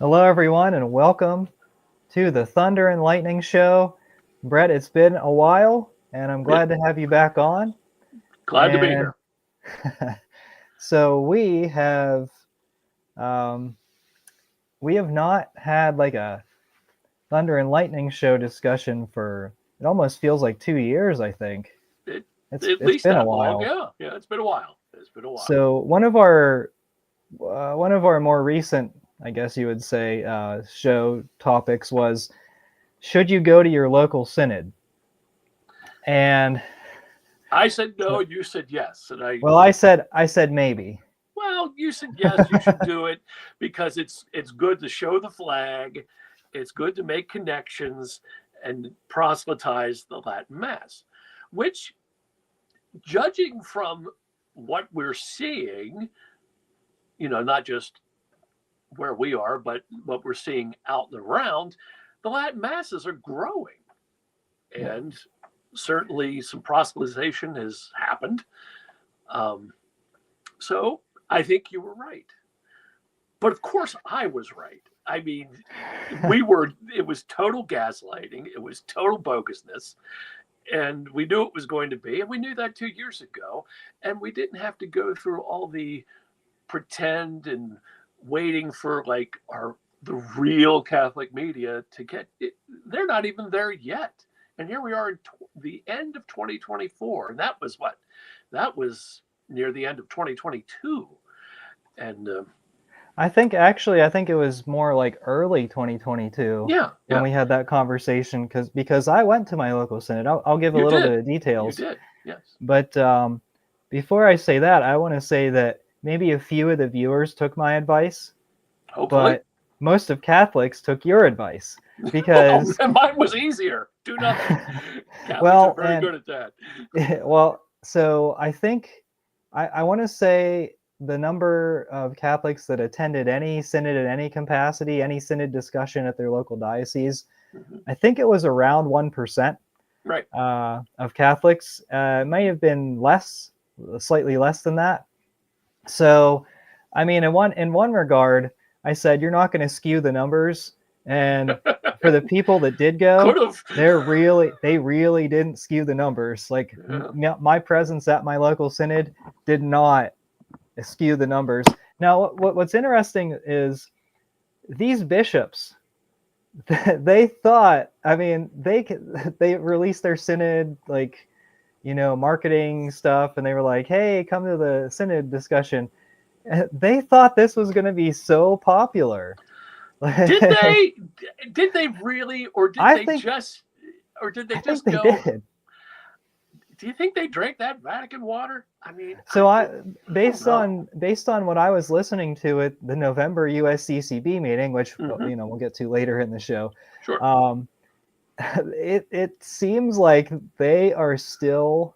Hello, everyone, and welcome to the Thunder and Lightning Show. Brett, it's been a while, and I'm glad to have you back on. Glad to be And here. so we have not had like a Thunder and Lightning Show discussion for it almost feels like 2 years, I think. It, It's at it's least been a that long. while. Yeah, it's been a while. It's been a while. So one of our more recent, I guess you would say, show topics was, should you go to your local synod? And I said no, you said yes, and well, I said maybe. you said yes. You should do it because it's good to show the flag. It's good to make connections and proselytize the Latin Mass, which, judging from what we're seeing, not just where we are, but what we're seeing out and around, the Latin Masses are growing. And certainly some proselytization has happened. Um, so I think you were right. But of course, I was right. I mean, it was total gaslighting, it was total bogusness. And we knew it was going to be. And we knew that 2 years ago. And we didn't have to go through all the pretend and waiting for like the real Catholic media to get it. They're not even there yet. And here we are in the end of 2024. And that was what? That was near the end of 2022. And I think it was more like early 2022 yeah, when yeah, we had that conversation because I went to my local synod. I'll give a you little bit did. of You details, did. Yes. but before I say that, I want to say that maybe a few of the viewers took my advice, Hopefully. but most of Catholics took your advice Well, because mine was easier. Do nothing. Catholics are well, very and good at that. well, so I think I want to say the number of Catholics that attended any synod in any capacity, any synod discussion at their local diocese, Mm-hmm. I think it was around 1% Right. of Catholics. It may have been less, slightly less than that. So, I mean, in one regard, I said you're not going to skew the numbers, and for the people that did Could go, have. they really didn't skew the numbers. Like Yeah. my presence at my local synod did not skew the numbers. Now, what's interesting is these bishops, they thought, I mean, they released their synod, like, marketing stuff, and they were like, hey, come to the synod discussion. They thought this was going to be so popular. Did I they? Did they really, think or did they I think just they go? did. Do you think they drank that Vatican water? I mean, So I don't know. based on what I was listening to at the November USCCB meeting, which Mm-hmm. we'll get to later in the show, Sure. um, it seems like they are still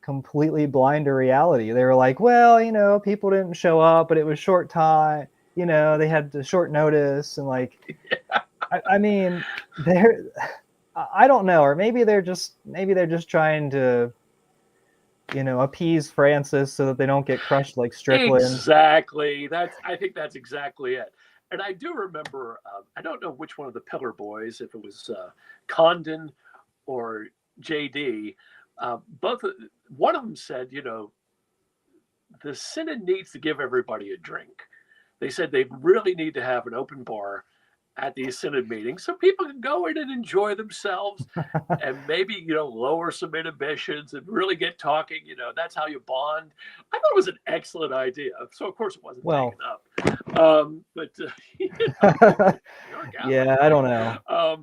completely blind to reality. They were like, well, people didn't show up, but it was short time. They had the short notice, and like, I mean, they're I don't know, or maybe they're just trying to appease Francis so that they don't get crushed like Strickland. Exactly. I think that's exactly it. And I do remember. I don't know which one of the Pillar Boys, if it was Condon or JD. Both. One of them said, the Synod needs to give everybody a drink. They said they really need to have an open bar at these Synod meetings so people can go in and enjoy themselves and maybe, lower some inhibitions and really get talking. That's how you bond. I thought it was an excellent idea. So, of course, it wasn't taken Well, up. But, you're a Catholic, yeah, I right? don't know. Uh,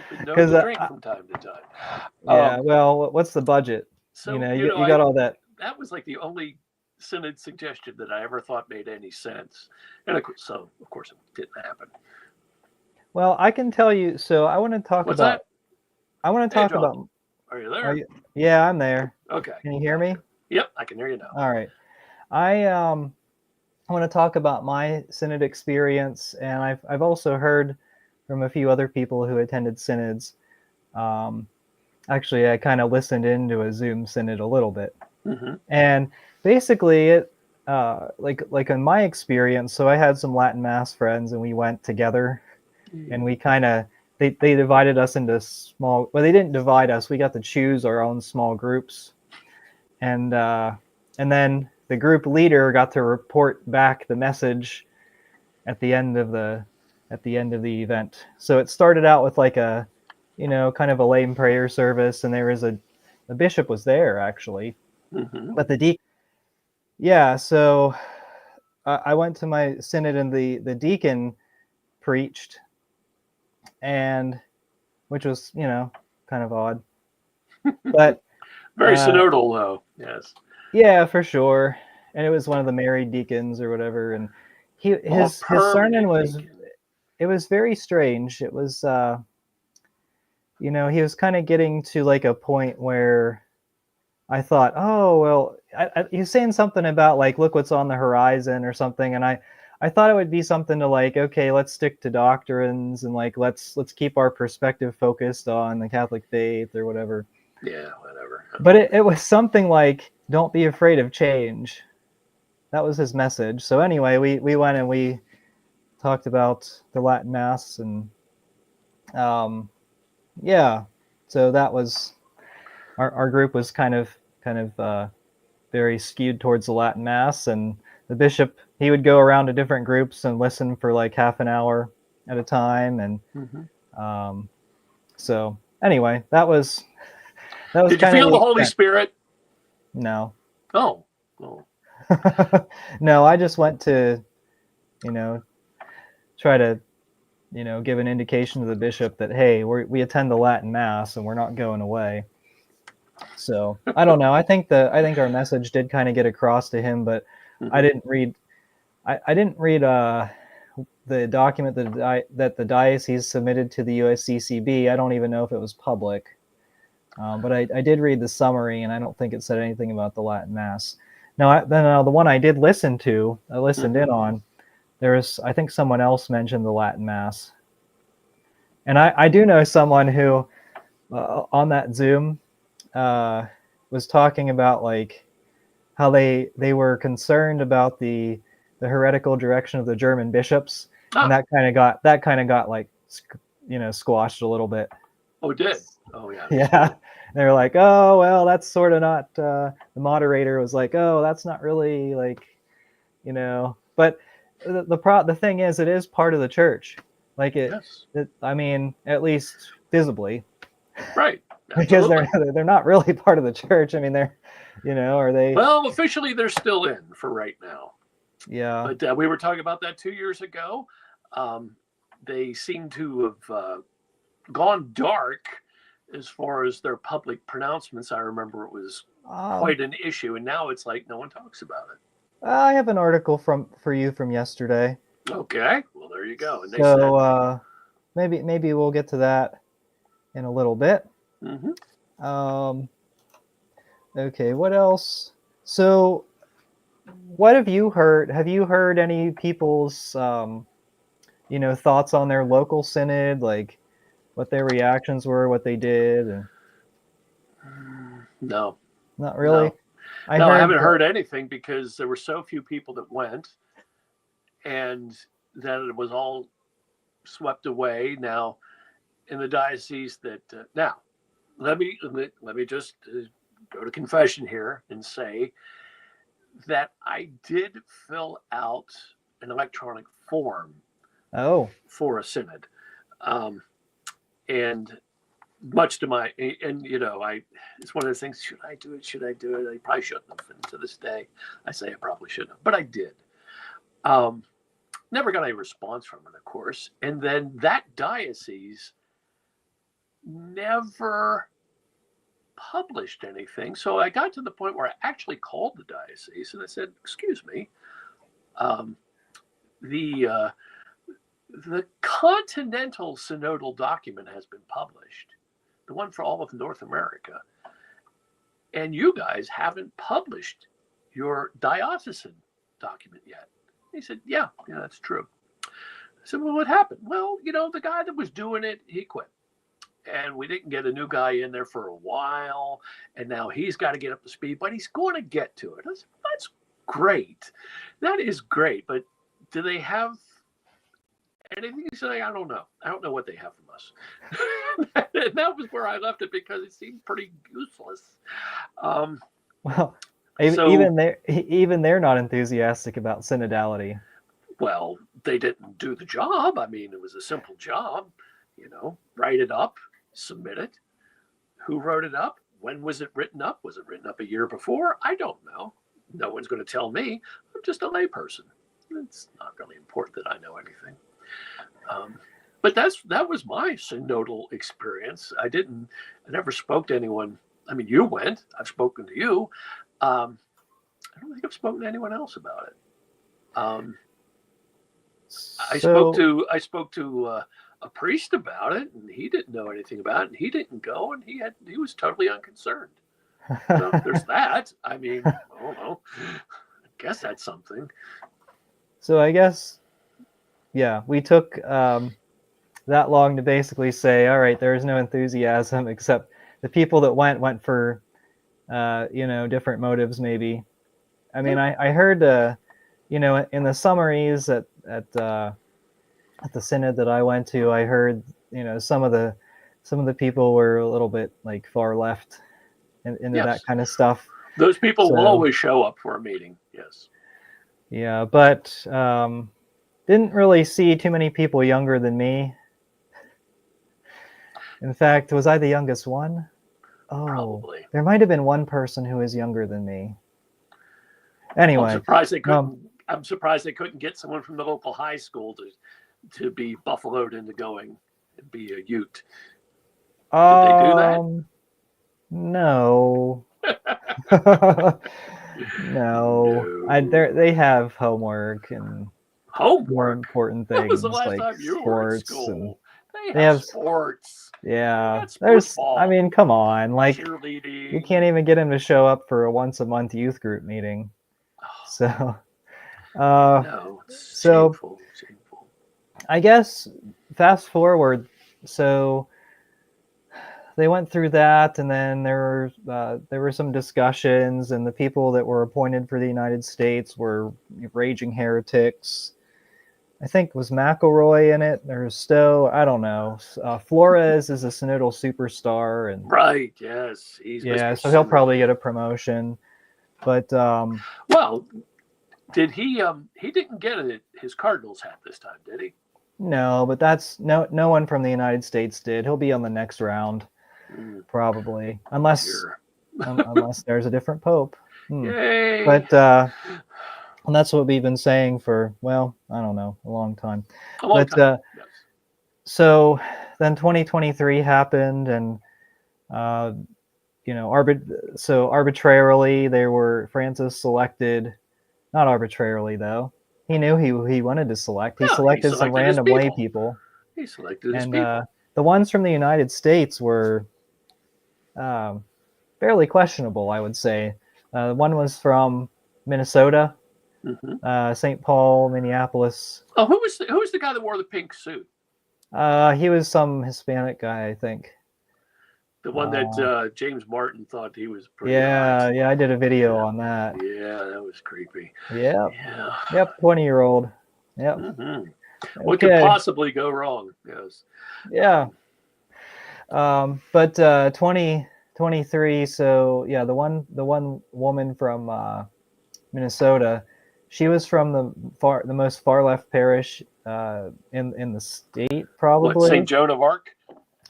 Been known because to drink from time to time. yeah, well, what's the budget? So, You got all that. that was like the only Synod suggestion that I ever thought made any sense. And of course, it didn't happen. Well, I can tell you. So What's that? I want to Hey, talk John, about. are you Are there? you? Yeah, I'm there. Okay. Can you hear me? Yep, I can hear you now. All right. I want to talk about my synod experience, and I've also heard from a few other people who attended synods. Um, Actually, I kind of listened into a Zoom synod a little bit, Mm-hmm. and basically, like in my experience, so I had some Latin Mass friends, and we went together, and we kind of they divided us into small. Well, they didn't divide us. We got to choose our own small groups, and then the group leader got to report back the message at the end of the event. So it started out with like a, kind of a lame prayer service, and there was the bishop was there actually, Mm-hmm. but yeah. So I went to my synod, and the deacon preached, and which was kind of odd, but Very synodal, though. Yes. yeah, for sure. And it was one of the married deacons or whatever, and Oh, his sermon permanent was, deacon. it was very strange. It was he was kind of getting to like a point where I thought, oh well, he's saying something about like, look what's on the horizon or something, and I thought it would be something to like, okay, let's stick to doctrines, and like let's keep our perspective focused on the Catholic faith or whatever. Yeah, whatever. But it was something like, don't be afraid of change. That was his message. So anyway, we went and we talked about the Latin Mass, and yeah, so that was our group was kind of very skewed towards the Latin Mass, and the bishop, he would go around to different groups and listen for like half an hour at a time, and Mm-hmm. so anyway, that was Did you kind of feel the the Holy extent. Spirit? No. Oh, oh. No, I just went to try to give an indication to the bishop that, hey, we attend the Latin Mass and we're not going away. So I don't know. I think our message did kind of get across to him, but I Mm-hmm. didn't read I didn't read the document that the diocese submitted to the USCCB. I don't even know if it was public, but I did read the summary, and I don't think it said anything about the Latin Mass. Now, the one I did listen to, I listened Mm-hmm. in on. I think someone else mentioned the Latin Mass, and I do know someone who on that Zoom uh, was talking about like how they were concerned about the heretical direction of the German bishops, and Ah, that kind of got like squashed a little bit. oh, it did. Oh, yeah, Yeah, absolutely. they were like, oh well, that's sort of not. The moderator was like, oh, that's not really like, but the thing is, it is part of the church, like Yes. I mean, at least visibly, Right. because Absolutely. they're not really part of the church. I mean, they're, are they? Well, officially, they're still in for right now. Yeah. But we were talking about that 2 years ago. Um, they seem to have gone dark as far as their public pronouncements. I remember it was Um, quite an issue, and now it's like no one talks about it. I have an article for you from yesterday. Okay, well there you go. And they So said, maybe we'll get to that in a little bit. mm-hmm. Um, okay, what else? So what have you heard? Have you heard any people's thoughts on their local synod, like what their reactions were, what they did, and No, not no, really. I no. I heard haven't heard anything because there were so few people that went, and then it was all swept away. Now in the diocese that now let me just go to confession here and say that I did fill out an electronic form oh, for a synod, um, and much to my and I it's one of those things. Should I do it? Should I do it? I probably shouldn't have. And to this day, I say I probably shouldn't have, but I did. Um, Never got any response from it, of course. And then that diocese never published anything. So I got to the point where I actually called the diocese and I said, "Excuse me, um, the uh, the Continental Synodal document has been published, the one for all of North America, and you guys haven't published your diocesan document yet." He said, "Yeah, that's true." I said, "Well, what happened?" "Well, the guy that was doing it, he quit. And we didn't get a new guy in there for a while. And now he's got to get up to speed, but he's going to get to it." I said, "That's great. That is great. But do they have anything to say? I don't know. I don't know what they have from us. And that was where I left it because it seemed pretty useless. Well, So, even they're not enthusiastic about synodality. well, they didn't do the job. I mean, it was a simple job. Write it up, submit it. Who wrote it up? When was it written up? Was it written up a year before? I don't know. No one's going to tell me. I'm just a layperson. It's not really important that I know anything. But that was my synodal experience. I never spoke to anyone. I mean, you went. I've spoken to you. I don't think I've spoken to anyone else about it. I spoke to a priest about it, and he didn't know anything about it, and he didn't go, and he was totally unconcerned. So there's that. I mean, I don't know. I guess that's something. So I guess, yeah, we took that long to basically say, all right, there's no enthusiasm, except the people that went for, different motives, maybe. I mean, I heard, in the summaries at the synod that I went to, I heard, some of the people were a little bit like far left into Yes. that kind of stuff. Those people will always show up for a meeting. Yes. Yeah, but didn't really see too many people younger than me. In fact, was I the youngest one? Oh, probably. There might have been one person who was younger than me. Anyway, I'm surprised they couldn't. I'm surprised they couldn't get someone from the local high school to be buffaloed into going and be a Ute. Did they do that? No. No. They have homework and more important things. When was the last like time you sports were in school? And they have sports. Yeah. There's ball. I mean, come on. Like, cheerleading. You can't even get him to show up for a once-a-month youth group meeting. So, no, it's shameful. I guess fast forward. So they went through that, and then there were some discussions, and the people that were appointed for the United States were raging heretics. I think was McElroy in it. There's Stowe. I don't know. Flores is a synodal superstar, and right. Yes, he's so he'll probably get a promotion. But well, did he? He didn't get his Cardinals hat this time, did he? No, but that's no one from the United States did. He'll be on the next round, probably, unless there's a different pope. Yay! But and that's what we've been saying for, well, I don't know, a long time. Yes. So then 2023 happened, and arbitrarily Francis selected, not arbitrarily though. He knew he wanted to select. He selected some random lay people. He selected his people. The ones from the United States were fairly questionable, I would say. One was from Minnesota. St. Paul, Minneapolis. Oh, who was the guy that wore the pink suit? He was some Hispanic guy, I think. The one that James Martin thought he was pretty hot. Yeah, I did a video on that. Yeah, that was creepy. Yep. 20-year-old. Yep. What could possibly go wrong? Yes. Yeah. But 2023. So yeah, the one woman from Minnesota. She was from the most far left parish in the state, probably. What, St. Joan of Arc?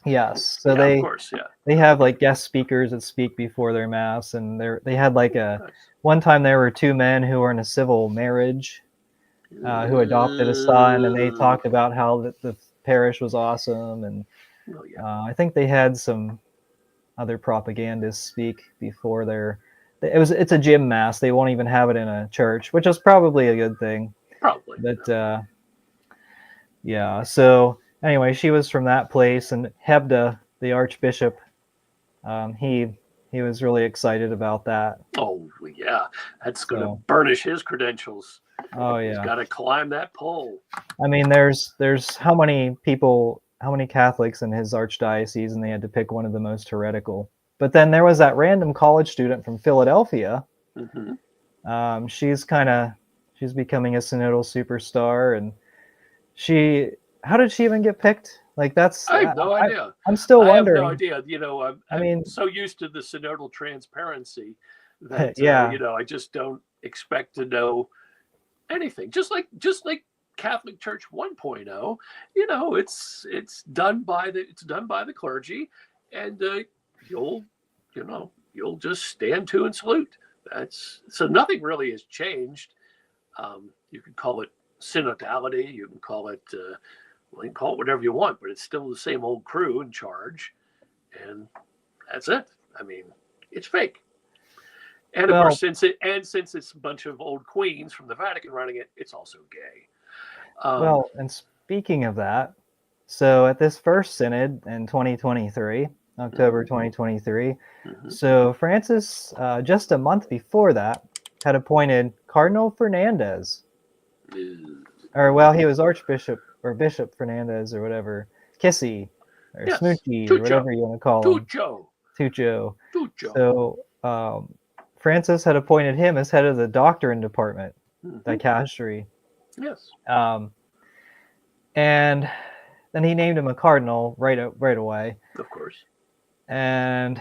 Yes. So of course, they have like guest speakers that speak before their mass, and they had like one time there were two men who were in a civil marriage who adopted a son, and they talked about how the parish was awesome, and I think they had some other propagandists speak before their. It's a gym mass. They won't even have it in a church, which is probably a good thing. Probably. But yeah. So anyway, she was from that place, and Hebda, the archbishop, he was really excited about that. Oh yeah, that's going to burnish his credentials. Oh yeah. He's got to climb that pole. I mean, there's how many Catholics in his archdiocese, and they had to pick one of the most heretical. But then there was that random college student from Philadelphia She's becoming a synodal superstar, and how did she even get picked? Like that's I have no idea. I'm still I have no wondering. idea. You know, I I'm mean, so used to the synodal transparency that yeah, you know, I just don't expect to know anything. Just like Catholic Church 1.0, you know, it's done by the clergy, and you'll you'll just stand to and salute. That's so nothing really has changed. You can call it synodality. You can call it well, you can call it whatever you want, but it's still the same old crew in charge, and that's it. I mean, it's fake. And of well, course, since it's a bunch of old queens from the Vatican running it, it's also gay. and speaking of that, so at this first synod in 2023, October Mhm, 2023, mhm. so Francis, just a month before that, had appointed Cardinal Fernandez, or well, he was Archbishop or Bishop Fernandez or whatever, Kissy or Yes, Smoochie or Tucho, whatever you want to call him, Tucho, Tucho. Tucho. So Francis had appointed him as head of the doctrine department, Hmm. dicastery, Yes, um, and then he named him a cardinal right away. of course. And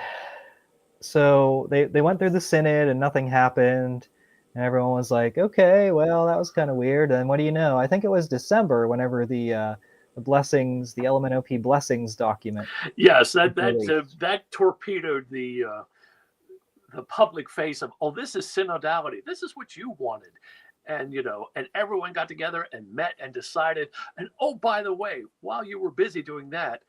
so they went through the synod and nothing happened. And everyone was like, okay, well, that was kind of weird. And what do you know? I think it was December whenever the blessings, the LMNOP blessings document Yes, was released. that torpedoed the public face of, oh, this is synodality. This is what you wanted. And, you know, and everyone got together and met and decided. And oh, by the way, while you were busy doing that,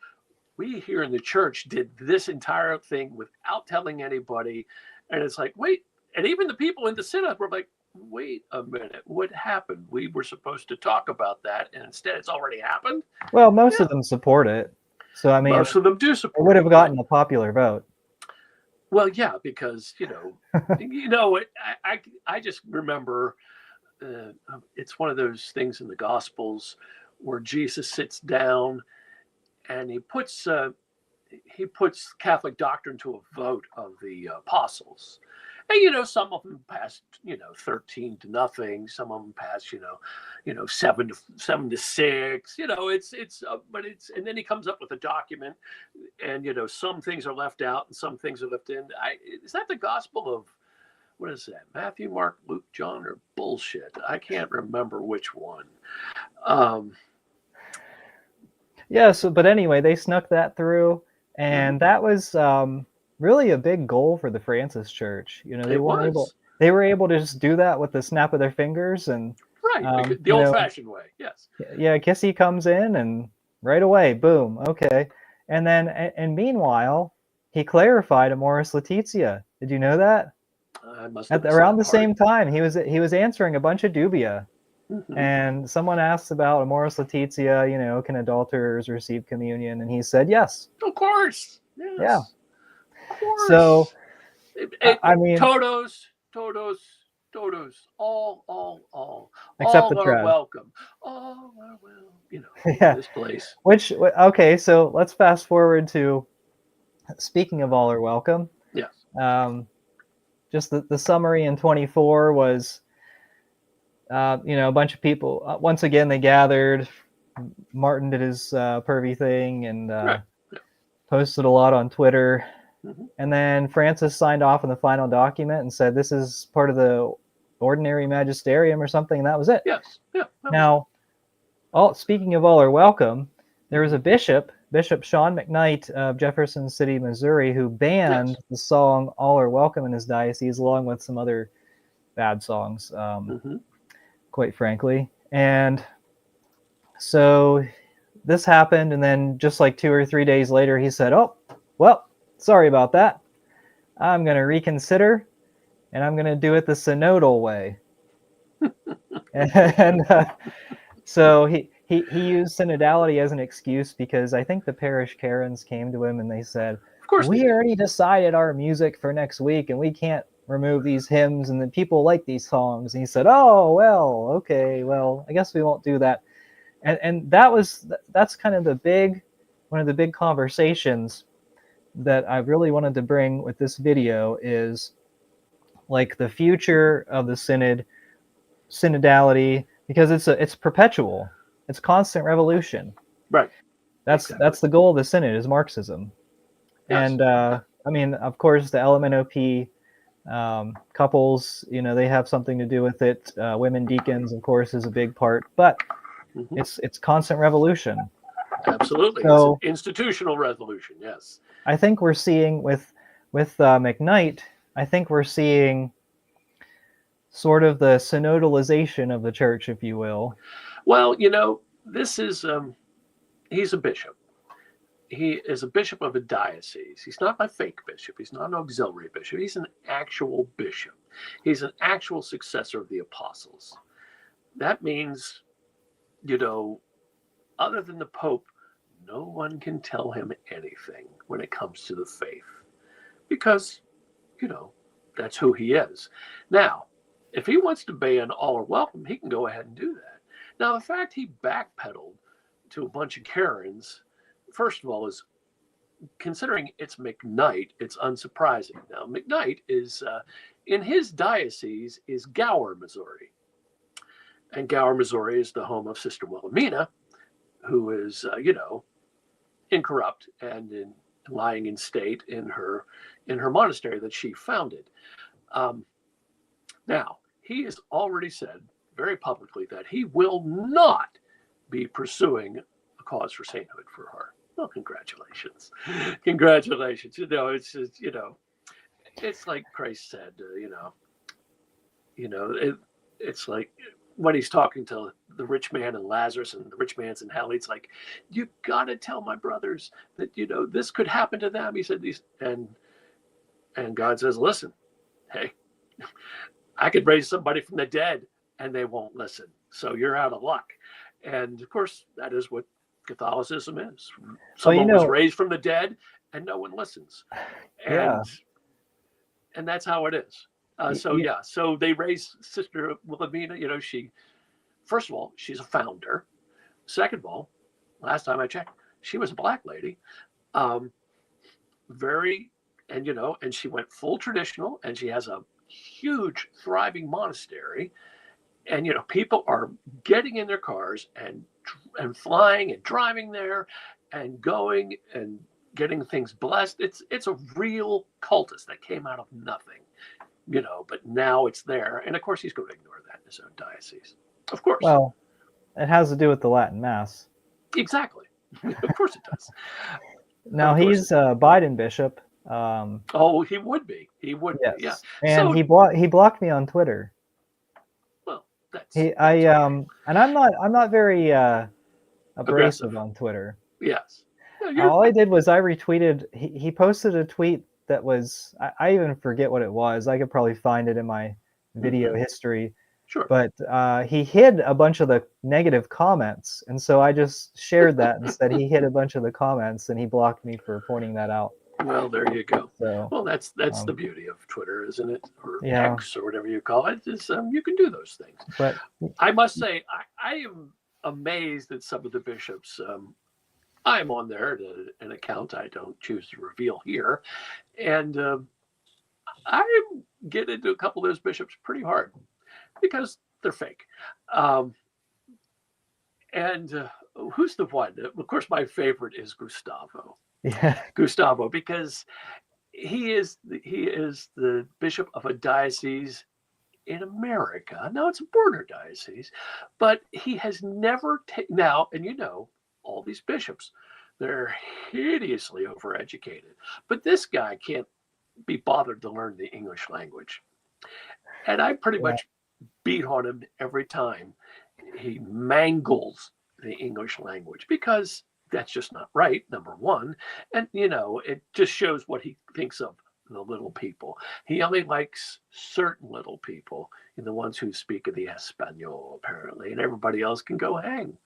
we here in the church did this entire thing without telling anybody. And it's like, wait, and even the people in the synod were like, wait a minute, what happened? We were supposed to talk about that. And instead it's already happened. Well, most Yeah, of them support it. So, I mean, most of them do it would support it. have But gotten a popular vote. well, yeah, because, you know, I just remember it's one of those things in the Gospels where Jesus sits down and he puts Catholic doctrine to a vote of the apostles. And you know, some of them passed, 13-0. Some of them passed, 7-6. You know, but it's, and then he comes up with a document, and you know, some things are left out and some things are left in. Is that the gospel of what is that? Matthew, Mark, Luke, John, or bullshit? I can't remember which one. Um, Yeah, so but anyway, they snuck that through, mhm. and that was really a big goal for the Francis Church. You know, It was they were able to just do that with the snap of their fingers, and right, because the you know, old-fashioned way. Yes. yeah, Kissy comes in and right away, boom, okay. And then and meanwhile, he clarified Amoris Laetitia. Did you know that? I must have missed Around that the part. same time, he was answering a bunch of dubia. Hmm. And someone asked about Amoris Laetitia, you know, can adulterers receive communion? And he said yes. Of course. Yeah. Yes. Of course. So, I mean, Todos, todos, todos. except the All are trad. welcome. All are well, in Yeah. this place. Okay, so let's fast forward to, speaking of all are welcome, Yes. um, just the summary in 24 was, you know, a bunch of people, once again, they gathered. Martin did his pervy thing and Right. Yeah. posted a lot on Twitter. Hmm. And then Francis signed off on the final document and said, this is part of the ordinary magisterium or something. And that was it. Yes. Yeah. That was it. Now, speaking of all are welcome, there was a bishop, Bishop Sean McKnight of Jefferson City, Missouri, who banned Yes. the song All Are Welcome in his diocese, along with some other bad songs, Hmm. quite frankly. And so this happened, and then just like 2 or 3 days later, he said, oh, well, sorry about that. I'm going to reconsider, and I'm going to do it the synodal way. And so he used synodality as an excuse because I think the parish Karens came to him and they said, Of course they we did. already decided our music for next week and we can't remove these hymns and the people like these songs. And he said, oh, well, okay, well, I guess we won't do that. And that's kind of one of the big conversations that I really wanted to bring with this video is like the future of the synodality, because it's perpetual, it's constant revolution. Right. That's Exactly. the goal of the synod, is Marxism. Yes. And I mean, of course, the LMNOP couples, they have something to do with it. Women deacons, of course, is a big part, but Hmm. it's constant revolution. Absolutely. It's an So institutional revolution. Yes. I think we're seeing with McKnight, I think we're seeing sort of the synodalization of the church, if you will. Well, this is he's a bishop. He is a bishop of a diocese. He's not a fake bishop. He's not an auxiliary bishop. He's an actual bishop. He's an actual successor of the apostles. That means, other than the Pope, no one can tell him anything when it comes to the faith because, you know, that's who he is. Now, if he wants to ban all are welcome, he can go ahead and do that. Now, the fact he backpedaled to a bunch of Karens, first of all, is considering it's McKnight, it's unsurprising. Now, McKnight is in his diocese is Gower, Missouri, and Gower, Missouri is the home of Sister Wilhelmina, who is incorrupt and lying in state in her monastery that she founded. Um, Now, he has already said very publicly that he will not be pursuing a cause for sainthood for her. Well, congratulations. Congratulations. It's just, it's like Christ said, it's like when he's talking to the rich man and Lazarus, and the rich man's in hell, he's like, you got to tell my brothers that, this could happen to them. He said these, and God says, listen, hey, I could raise somebody from the dead and they won't listen. So you're out of luck. And of course, that is what Catholicism is. Well, Someone was raised from the dead and no one listens. yeah, And that's how it is. So they raised Sister Wilhelmina. First of all, she's a founder. Second of all, last time I checked, she was a black lady. And she went full traditional, and she has a huge thriving monastery, and people are getting in their cars and flying and driving there and going and getting things blessed. It's a real cultist that came out of nothing, but now it's there, and of course he's going to ignore that in his own diocese, of course. Well, it has to do with the Latin Mass. Exactly. Of course it does. Now he's a Biden bishop. He would be. He would yes. be. Yeah. And So he blocked me on Twitter. well, that's and I'm not very abrasive on Twitter. Yes. All I did was I retweeted. He posted a tweet that was, I even forget what it was. I could probably find it in my video history. Sure. But he hid a bunch of the negative comments, and so I just shared that and said he hid a bunch of the comments, and he blocked me for pointing that out. Well, there you go. So, well, that's the beauty of Twitter, isn't it? Or yeah. X, or whatever you call it. Is you can do those things. But I must say, I am amazed at some of the bishops. I'm on there at an account I don't choose to reveal here, and I get into a couple of those bishops pretty hard because they're fake. Who's the one? Of course, my favorite is Gustavo. Yeah. Gustavo, because he is the bishop of a diocese in America. Now it's a border diocese, but he has never taken now, and all these bishops, they're hideously overeducated. But this guy can't be bothered to learn the English language. And I pretty much beat on him every time he mangles the English language, because that's just not right, number one. And, it just shows what he thinks of the little people. He only likes certain little people, and the ones who speak of the Espanol, apparently, and everybody else can go hang.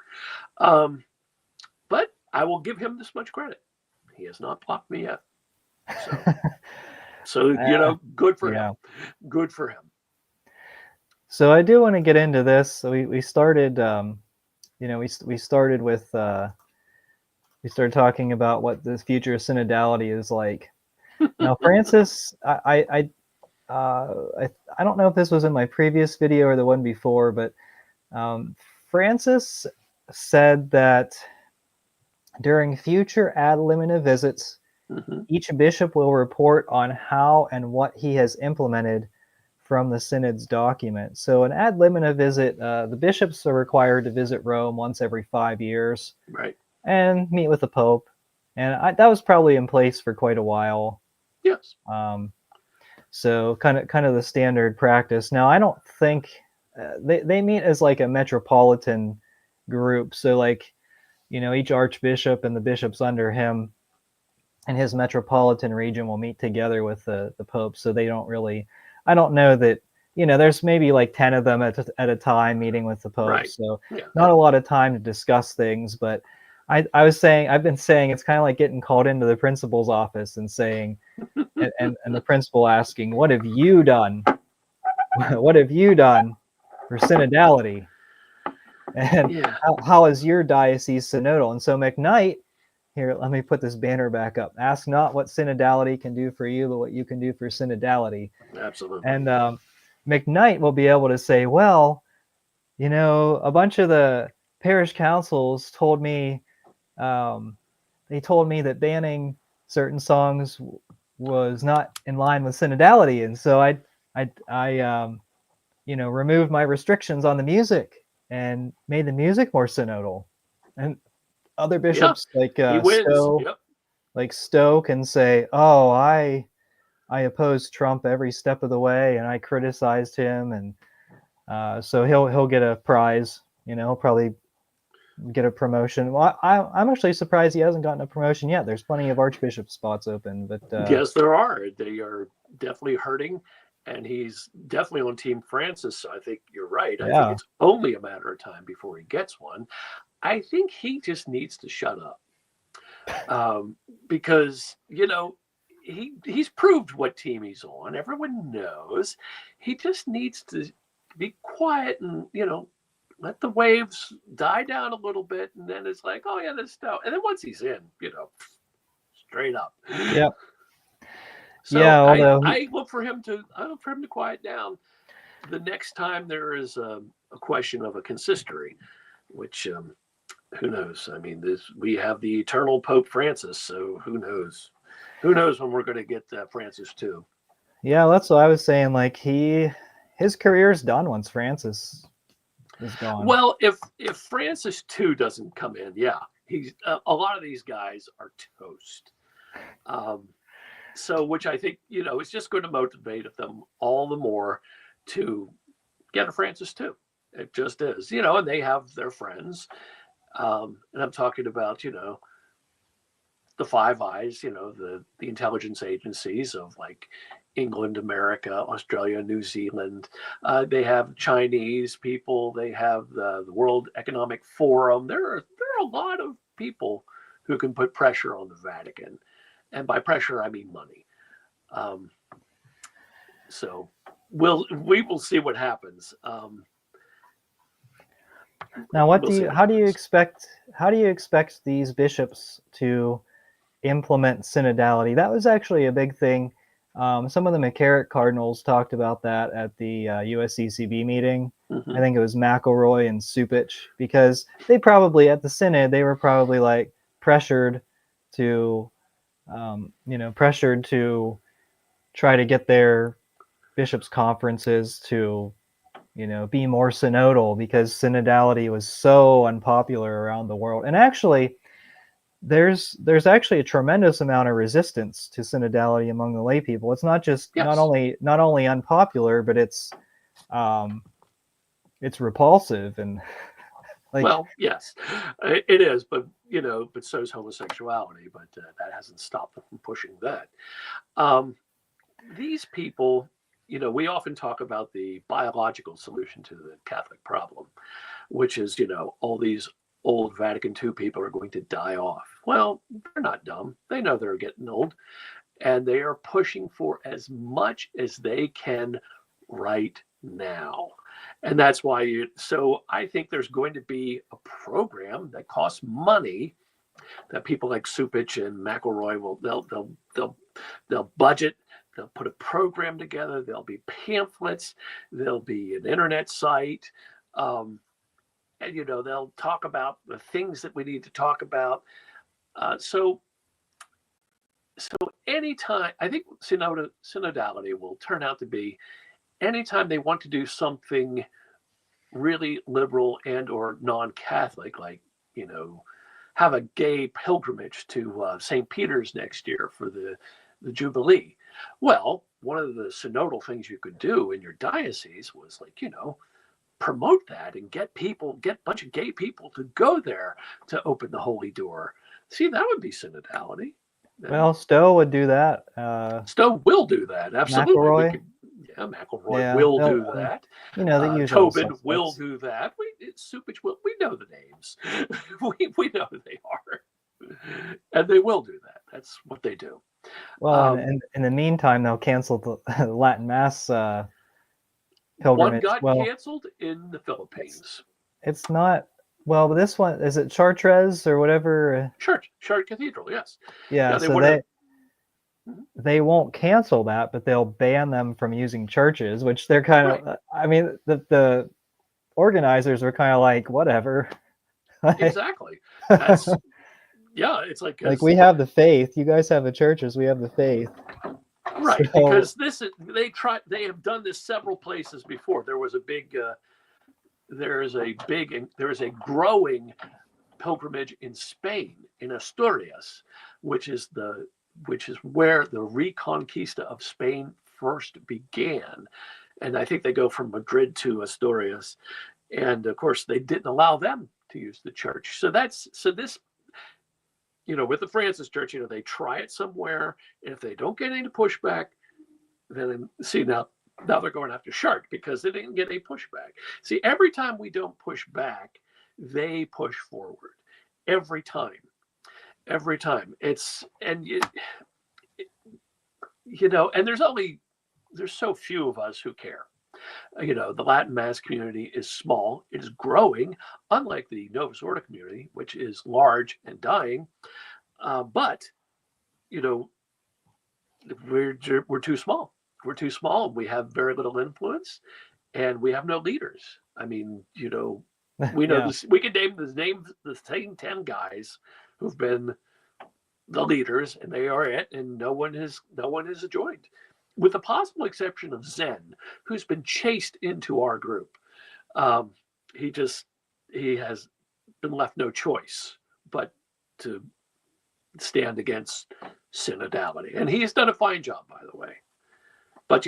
But I will give him this much credit. He has not blocked me yet. So good for him. Good for him. So I do want to get into this. So we started, we started with, we started talking about what this future of synodality is like. Now, Francis, I I don't know if this was in my previous video or the one before, but Francis said that during future ad limina visits, Hmm. each bishop will report on how and what he has implemented from the synod's document. So an ad limina visit, the bishops are required to visit Rome once every 5 years Right. and meet with the Pope. And that was probably in place for quite a while. Yes. Um, so kind of the standard practice. Now I don't think they meet as like a metropolitan group. So like each archbishop and the bishops under him and his metropolitan region will meet together with the Pope. So they don't really. I don't know that there's maybe like 10 of them at a time meeting with the Pope. Right. So Yeah. not a lot of time to discuss things. But I've been saying it's kind of like getting called into the principal's office and saying and the principal asking, "What have you done? What have you done for synodality? And Yeah. how is your diocese synodal?" And so McKnight, here, let me put this banner back up. Ask not what synodality can do for you, but what you can do for synodality. Absolutely. And McKnight will be able to say, well, a bunch of the parish councils told me, they told me that banning certain songs was not in line with synodality, and so I removed my restrictions on the music and made the music more synodal. And other Yeah. bishops He wins. Yep. Stowe can say, "Oh, I opposed Trump every step of the way, and I criticized him, and so he'll get a prize. He'll probably get a promotion." Well, I'm actually surprised he hasn't gotten a promotion yet. There's plenty of archbishop spots open, but Yes, there are. They are definitely hurting, and he's definitely on Team Francis. So I think you're right. I think yeah, it's only a matter of time before he gets one. I think he just needs to shut up, because he's proved what team he's on. Everyone knows. He just needs to be quiet and let the waves die down a little bit, and then it's like, oh yeah, there's stuff. And then once he's in, straight up. yeah, So yeah. I Although I look for him to quiet down the next time there is a question of a consistory, which who knows? I mean, we have the eternal Pope Francis, so who knows? Who knows when we're going to get Francis too? yeah, that's what I was saying. Like his career's done once Francis is gone. Well, if Francis too doesn't come in, yeah, he's a lot of these guys are toast. Um, so, which I think is just going to motivate them all the more to get a Francis too. It just is, and they have their friends. And I'm talking about, the Five Eyes, the intelligence agencies of like England, America, Australia, New Zealand. They have Chinese people. They have the World Economic Forum. There are a lot of people who can put pressure on the Vatican, and by pressure I mean money. Um, so we will see what happens. Now, We'll see what how do you happens. expect these bishops to implement synodality? That was actually a big thing. Some of the McCarrick cardinals talked about that at the USCCB meeting. I Hmm. think it was McElroy and Supich, because they probably at the synod they were probably like pressured to, pressured to try to get their bishops' conferences to be more synodal, because synodality was so unpopular around the world. And actually, there's actually a tremendous amount of resistance to synodality among the lay people. It's not just Yes. not only unpopular, but um, it's repulsive and like Well, yes, it is, but but so is homosexuality. But that hasn't stopped them from pushing that. Um, these people, we often talk about the biological solution to the Catholic problem, which is, all these old Vatican II people are going to die off. Well, they're not dumb. They know they're getting old, and they are pushing for as much as they can right now. And that's why so I think there's going to be a program that costs money that people like Supich and McElroy they'll budget They'll put a program together. There'll be pamphlets. There'll be an internet site. And, they'll talk about the things that we need to talk about. So anytime, I think synodality will turn out to be anytime they want to do something really liberal and or non-Catholic, like, have a gay pilgrimage to St. Peter's next year for the Jubilee. Well, one of the synodal things you could do in your diocese was, like, promote that and get a bunch of gay people to go there to open the holy door. See, that would be synodality. Well, Stowe would do that. Stowe will do that. Absolutely. McElroy. McElroy will do that. The usual Tobin suspects. will do that. Supich will. We know the names. we know who they are, and they will do that. That's what they do. Well, and in the meantime, they'll cancel the Latin Mass pilgrimage. One got canceled in the Philippines. It's not. Well, this one, is it Chartres or whatever? Chartres Cathedral, yes. Yeah, so they won't cancel that, but they'll ban them from using churches, which they're kind of, I mean, the organizers were kind of like, whatever. Exactly. That's, it's like we have the faith. You guys have the churches. We have the faith. Right, because they have done this several places before. There is a growing pilgrimage in Spain, in Asturias, which is where the Reconquista of Spain first began. And I think they go from Madrid to Asturias. And of course, they didn't allow them to use the church. So this, with the Francis Church, they try it somewhere. And if they don't get any pushback, then now they're going after Chartres because they didn't get any pushback. See, every time we don't push back, they push forward. Every time. And there's so few of us who care. The Latin Mass community is small. It is growing, unlike the Novus Ordo community, which is large and dying. But we're too small. We're too small. We have very little influence, and we have no leaders. I mean, we know this. We can name the same 10 guys who've been the leaders, and they are it, and no one has joined, with the possible exception of Zen, who's been chased into our group. He has been left no choice but to stand against synodality, and he has done a fine job, by the way. But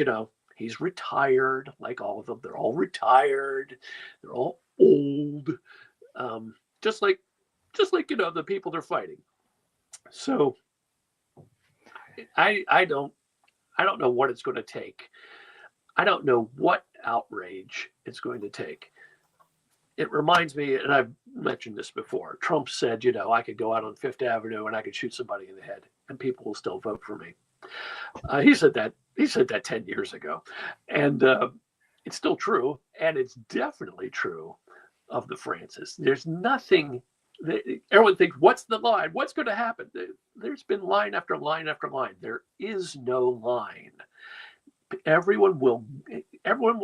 he's retired, like all of them. They're all retired. They're all old, just like the people they're fighting. So I don't know what it's going to take. I don't know what outrage it's going to take. It reminds me, and I've mentioned this before, Trump said, I could go out on Fifth Avenue and I could shoot somebody in the head and people will still vote for me. He said that 10 years ago. And it's still true. And it's definitely true of the Francis. There's nothing. Everyone thinks, what's the line? What's going to happen? There's been line after line after line. There is no line. Everyone will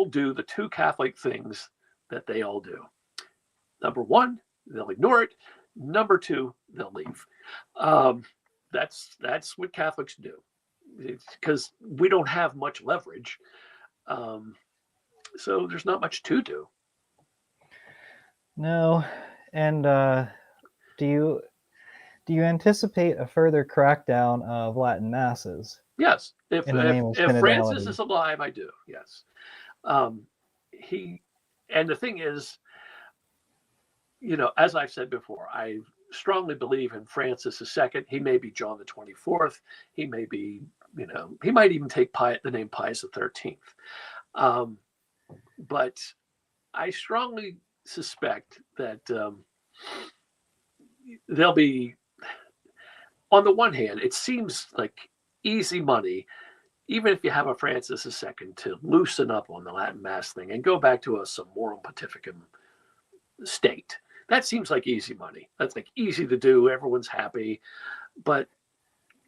do the two Catholic things that they all do. Number one, they'll ignore it. Number two, they'll leave. That's what Catholics do. It's because we don't have much leverage. So there's not much to do. No. And do you anticipate a further crackdown of Latin masses? Yes. If Francis is alive, I do. Yes. And the thing is, as I've said before, I strongly believe in Francis II. He may be John the 24th. He may be, he might even take the name Pius XIII. But I strongly suspect that they'll be, on the one hand, it seems like easy money, even if you have a Francis II, to loosen up on the Latin Mass thing and go back to a Summorum Pontificum state. That seems like easy money. That's like easy to do. Everyone's happy. But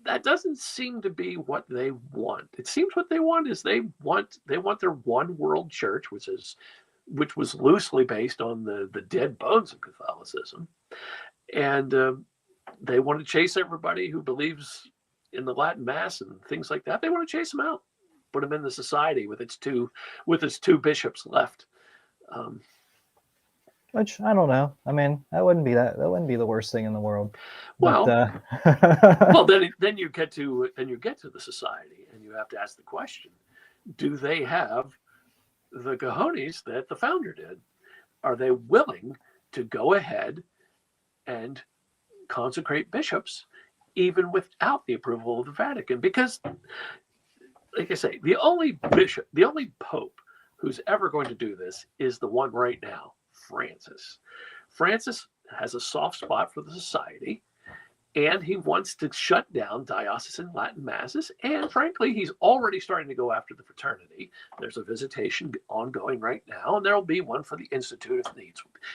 that doesn't seem to be what they want. It seems what they want is they want their one world church, which was loosely based on the dead bones of Catholicism, and they want to chase everybody who believes in the Latin Mass and things like that. They want to chase them out, put them in the society with its two bishops left. Which I don't know. I mean, that wouldn't be the worst thing in the world. Well, but, well, then you get to the society, and you have to ask the question: do they have the cojones that the founder did? Are they willing to go ahead and consecrate bishops even without the approval of the Vatican? Because, like I say, the only pope who's ever going to do this is the one right now, Francis. Francis has a soft spot for the society, and he wants to shut down diocesan Latin masses. And frankly, he's already starting to go after the fraternity. There's a visitation ongoing right now, and there'll be one for the Institute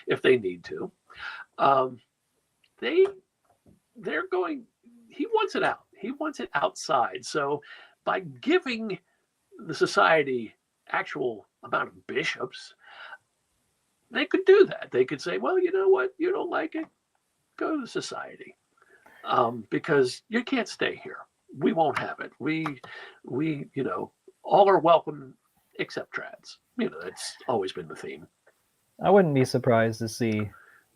if they need to. They're going. He wants it out. He wants it outside. So by giving the society actual amount of bishops, they could do that. They could say, well, you know what? You don't like it? Go to the society. Because you can't stay here. We won't have it. We, all are welcome except trads. That's always been the theme. I wouldn't be surprised to see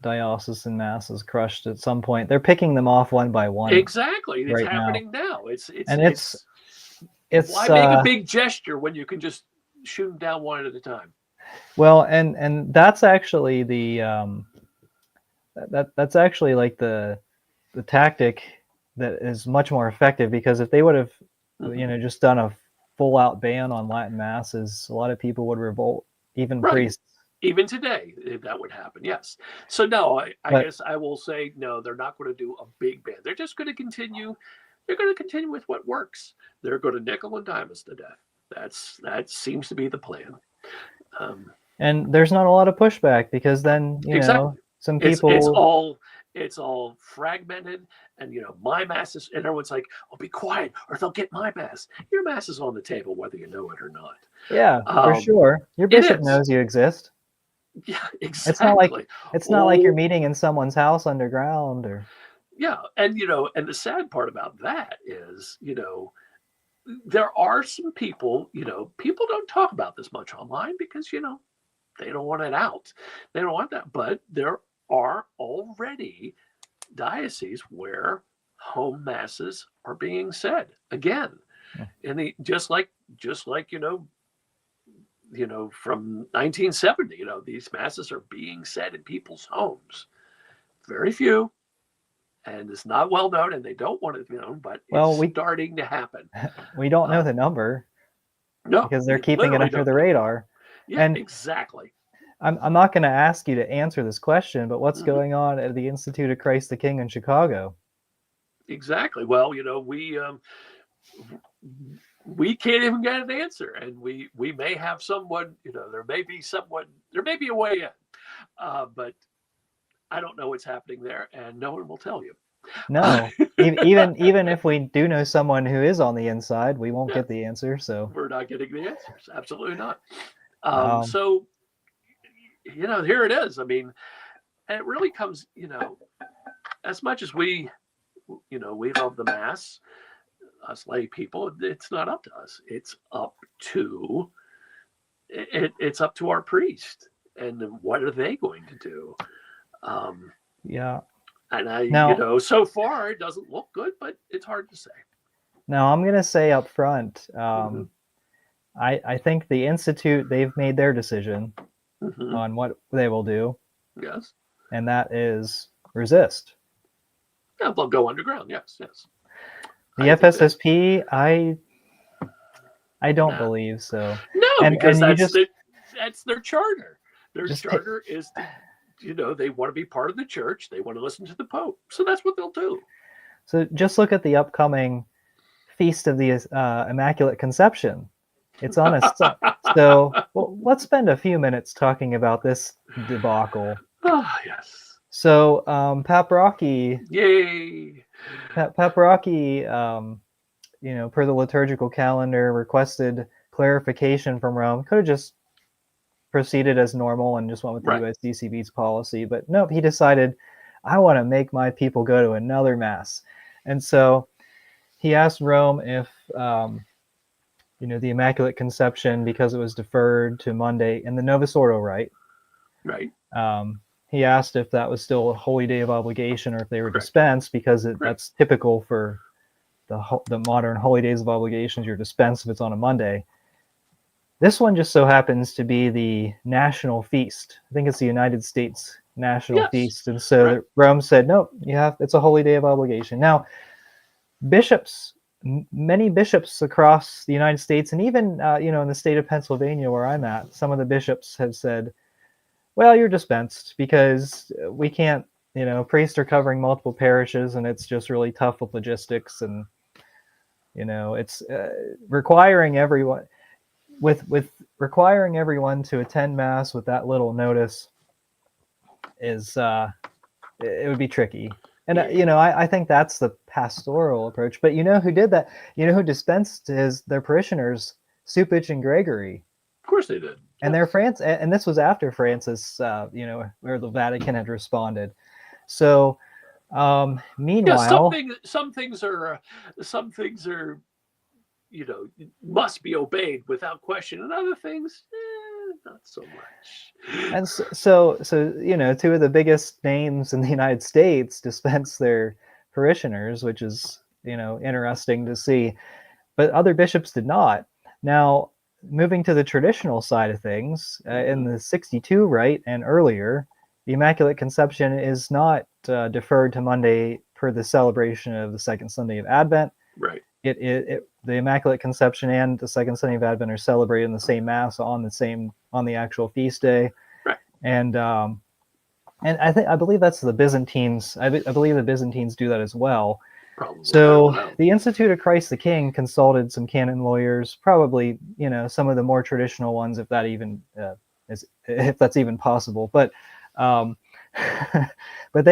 diocesan masses crushed at some point. They're picking them off one by one. Exactly. It's happening now. It's why make a big gesture when you can just shoot them down one at a time? Well, and that's actually that's actually like the tactic that is much more effective, because if they would have just done a full out ban on Latin masses, a lot of people would revolt, even priests. Even today, that would happen. Yes. So no, I guess I will say no. They're not going to do a big ban. They're just going to continue. They're going to continue with what works. They're going to nickel and dime us to death. That seems to be the plan. And there's not a lot of pushback, because then some people it's all fragmented, and my mass is, and everyone's like, oh, be quiet or they'll get my mass. Your mass is on the table whether you know it or not. Yeah, for sure. Your bishop knows you exist. Yeah, exactly. It's not like you're meeting in someone's house underground or. Yeah, and and the sad part about that is, there are some people, people don't talk about this much online because, they don't want it out. They don't want that. But there are already dioceses where home masses are being said again. And just like from 1970, these masses are being said in people's homes. Very few. And it's not well known, and they don't want it known, but it's starting to happen. We don't know the number. No, because they're keeping it under the radar. Yeah, and exactly. I'm not going to ask you to answer this question, but what's going on at the Institute of Christ the King in Chicago? Exactly. Well, we can't even get an answer, and we may have someone. There may be a way in, but I don't know what's happening there, and no one will tell you. No, even if we do know someone who is on the inside, we won't get the answer. So we're not getting the answers. Absolutely not. So, here it is. I mean, and it really comes, as much as we love the Mass, us lay people, it's not up to us. It's up to our priest, and what are they going to do? Yeah. And so far it doesn't look good, but it's hard to say. Now I'm going to say up front, I think the Institute, they've made their decision on what they will do. Yes. And that is resist. Yeah, they'll go underground. Yes. The FSSP, I don't believe so. No, because that's their charter. Their charter is they want to be part of the church. They want to listen to the Pope. So that's what they'll do. So just look at the upcoming Feast of the Immaculate Conception. It's on us. So let's spend a few minutes talking about this debacle. Ah, yes. So Paprocky, yay, Paprocki, per the liturgical calendar, requested clarification from Rome. Could have just proceeded as normal and just went with the Right. USDCB's policy, but nope, he decided, I want to make my people go to another mass. And so he asked Rome if, the Immaculate Conception, because it was deferred to Monday, and the Novus Ordo rite, Right. he asked if that was still a holy day of obligation or if they were Correct. dispensed, because Right. that's typical for the modern holy days of obligations. You're dispensed if it's on a Monday. This one just so happens to be the national feast. I think it's the United States national Yes. feast, and so Right. Rome said, "Nope, it's a holy day of obligation." Now, bishops, many bishops across the United States, and even in the state of Pennsylvania where I'm at, some of the bishops have said, "Well, you're dispensed because we can't." Priests are covering multiple parishes, and it's just really tough with logistics, and it's requiring everyone with requiring everyone to attend mass with that little notice is it would be tricky. And Yeah. I think that's the pastoral approach. But who did that? Who dispensed their parishioners, Supich and Gregory, Of course they did. and they're France. And this was after Francis, where the Vatican had responded. So, Yeah. meanwhile, Some things are must be obeyed without question, and other things, not so much. and so two of the biggest names in the United States dispense their parishioners, which is interesting to see. But other bishops did not. Now, moving to the traditional side of things, in the 62 rite and earlier, the Immaculate Conception is not deferred to Monday per the celebration of the second Sunday of Advent. Right. The Immaculate Conception and the second Sunday of Advent are celebrated in the same mass on the actual feast day. Right. And I believe that's the Byzantines. I believe the Byzantines do that as well. Probably. So the Institute of Christ the King consulted some canon lawyers, probably some of the more traditional ones, if that's even possible. But but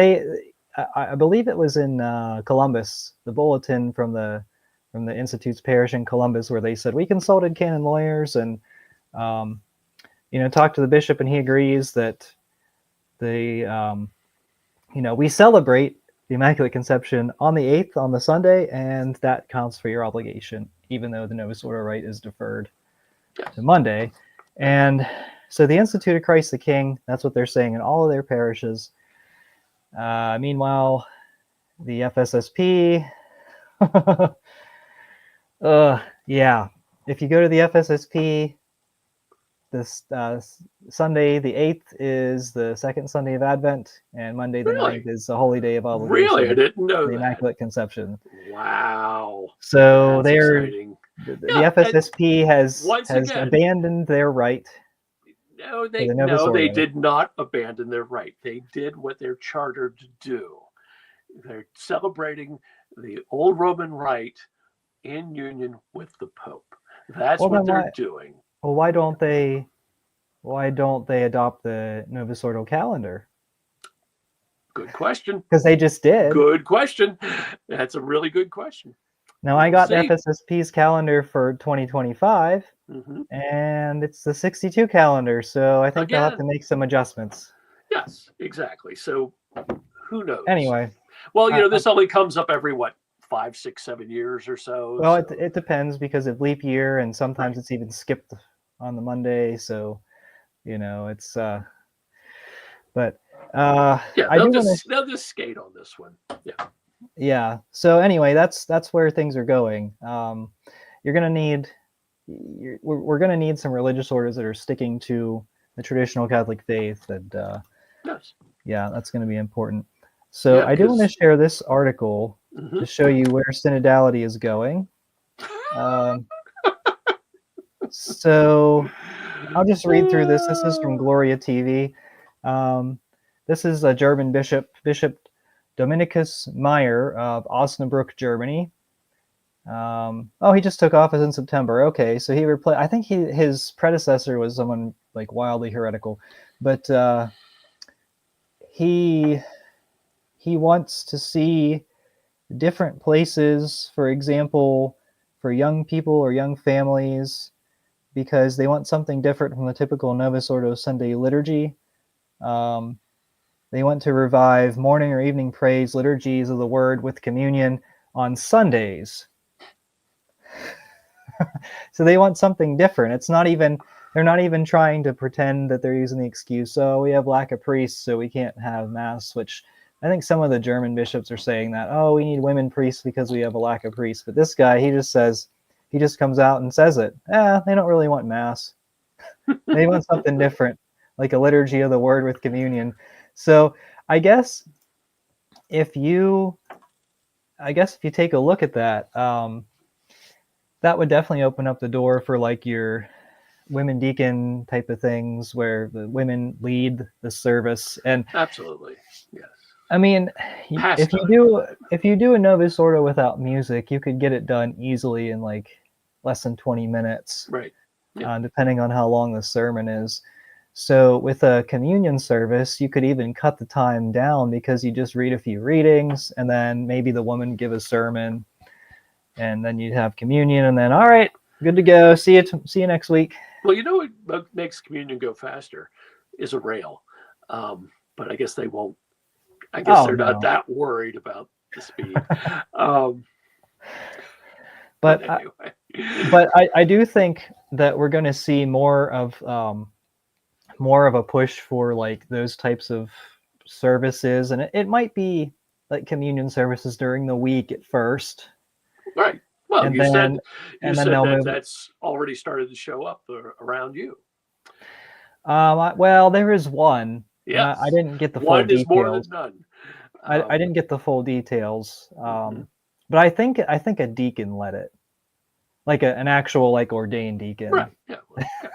I believe it was in Columbus, the bulletin from the Institute's parish in Columbus, where they said we consulted canon lawyers and talked to the bishop, and he agrees that we celebrate the Immaculate Conception on the 8th, on the Sunday, and that counts for your obligation, even though the Novus Ordo rite is deferred to Monday. And so the Institute of Christ the King, that's what they're saying in all of their parishes. Meanwhile, the FSSP, yeah, if you go to the FSSP, this Sunday, the 8th, is the second Sunday of Advent, and Monday, the 9th, is the holy day of obligation. Really? I didn't know the that. Immaculate Conception. Wow. So that's exciting. The FSSP has again, abandoned their right. No, they did not abandon their right. They did what they're chartered to do. They're celebrating the old Roman rite in union with the Pope. That's what they're doing. Well, why don't they adopt the Novus Ordo calendar? Good question. Because they just did. Good question. That's a really good question. Now, I got FSSP's calendar for 2025, and it's the 62 calendar, so I think they'll have to make some adjustments. Yes, exactly. So who knows? Anyway. Well, this only comes up every, 5, 6, 7 years or so? Well, it depends because of leap year, and sometimes it's even skipped on the Monday, so, it's... But they'll just skate on this one. Yeah. Yeah. So anyway, that's where things are going. We're gonna need some religious orders that are sticking to the traditional Catholic faith, and yes. Yeah, that's going to be important. So I do want to share this article to show you where synodality is going. So I'll just read through this. This is from Gloria TV. This is a German Bishop Dominikus Meyer of Osnabrück, Germany. He just took office in September. Okay, so he replaced. I think his predecessor was someone like wildly heretical, but he wants to see different places, for example, for young people or young families, because they want something different from the typical Novus Ordo Sunday liturgy. Um, they want to revive morning or evening praise liturgies of the Word with communion on Sundays. So they want something different. They're not even trying to pretend that they're using the excuse, oh, we have lack of priests, so we can't have mass, which I think some of the German bishops are saying that, oh, we need women priests because we have a lack of priests. But this guy, he just comes out and says it. They don't really want mass. They want something different, like a liturgy of the Word with communion. So I guess if you take a look at that, that would definitely open up the door for like your women deacon type of things where the women lead the service. And Absolutely, yes. I mean, Pastime. if you do a Novus Ordo without music, you could get it done easily in like less than 20 minutes, Right. Yeah. depending on how long the sermon is. So with a communion service, you could even cut the time down because you just read a few readings and then maybe the woman give a sermon, and then you'd have communion, and then all right, good to go. See you next week. Well, you know what makes communion go faster is a rail, but I guess they won't. I guess they're not that worried about the speed. But anyway. I do think that we're going to see more of a push for like those types of services, and it might be like communion services during the week at first. Right. Well, and you then, said that that's already started to show up around you. Well, there is one. Yes. I didn't get the full one details. Is more than none. I didn't get the full details. But I think a deacon led it, like an actual like ordained deacon. Right. Yeah. Well, yes.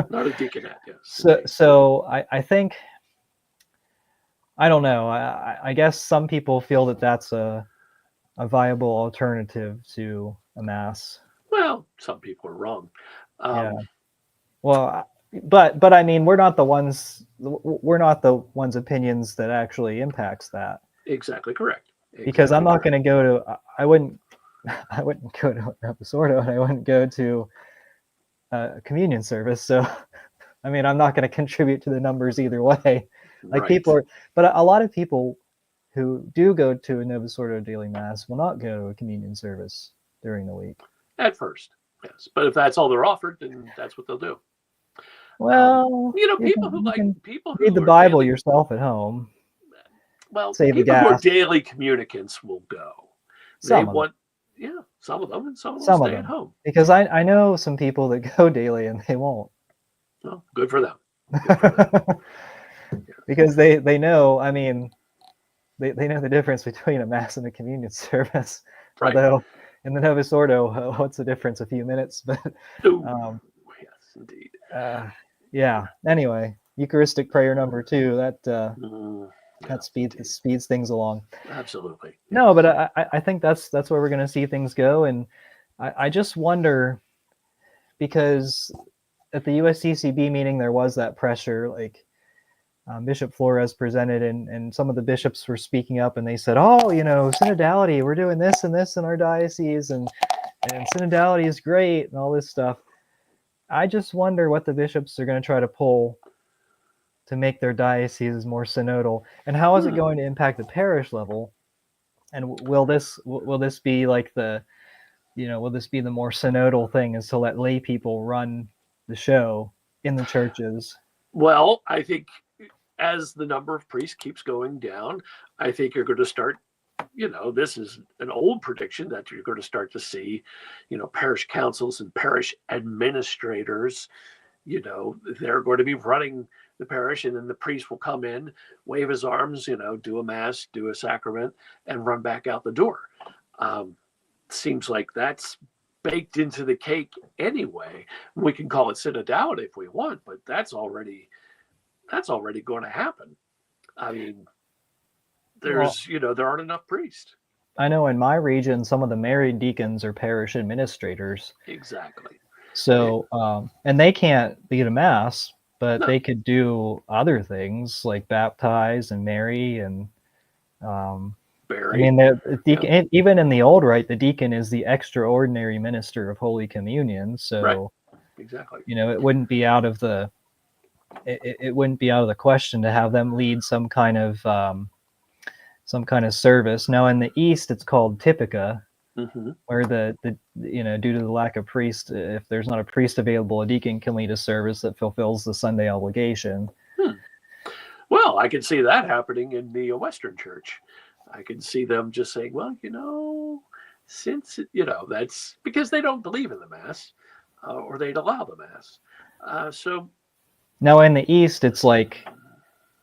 Not a deaconette. Yes. So I think, I don't know. I guess some people feel that that's a viable alternative to a mass. Well, some people are wrong. Yeah. Well, but I mean, we're not the ones opinions that actually impacts that. Exactly correct. Because I'm not going to go to. I wouldn't go to Novus Ordo, and I wouldn't go to a communion service. So, I mean, I'm not going to contribute to the numbers either way. Like people are, but a lot of people who do go to a Novus Ordo daily mass will not go to a communion service during the week. At first, yes, but if that's all they're offered, then that's what they'll do. Well, people who read the Bible daily, yourself at home. Well, people who are daily communicants will go. Some of them, and some will stay at home. Because I know some people that go daily and they won't. Well, good for them. Because they know, I mean, they know the difference between a mass and a communion service. Right. Although in the Novus Ordo, what's the difference? A few minutes, but yes, indeed. Yeah. Anyway, Eucharistic prayer number 2. That speeds things along. Absolutely. No, but I think that's where we're going to see things go, and I just wonder, because at the USCCB meeting there was that pressure, like Bishop Flores presented, and some of the bishops were speaking up, and they said, oh, synodality, we're doing this and this in our diocese, and synodality is great and all this stuff. I just wonder what the bishops are going to try to pull to make their dioceses more synodal, and how is it going to impact the parish level? And will this be like will this be the more synodal thing, is to let lay people run the show in the churches? Well, I think as the number of priests keeps going down, I think you're going to start, this is an old prediction that you're going to start to see, parish councils and parish administrators, they're going to be running the parish, and then the priest will come in, wave his arms, do a mass, do a sacrament, and run back out the door. Seems like that's baked into the cake anyway. We can call it synodality if we want, but that's already going to happen. I mean, there aren't enough priests. I know in my region, some of the married deacons are parish administrators. Exactly. So, and they can't lead a mass, but they could do other things like baptize and marry and I mean, the deacon, even in the old rite, the deacon is the extraordinary minister of Holy Communion. So, right. Exactly. it wouldn't be out of the it wouldn't be out of the question to have them lead some kind of service. Now, in the East, it's called Typica, where the due to the lack of priest, if there's not a priest available, a deacon can lead a service that fulfills the Sunday obligation. Well, I can see that happening in the Western Church. I can see them just saying, well, since, that's because they don't believe in the Mass or they'd allow the Mass. So now in the East, it's like,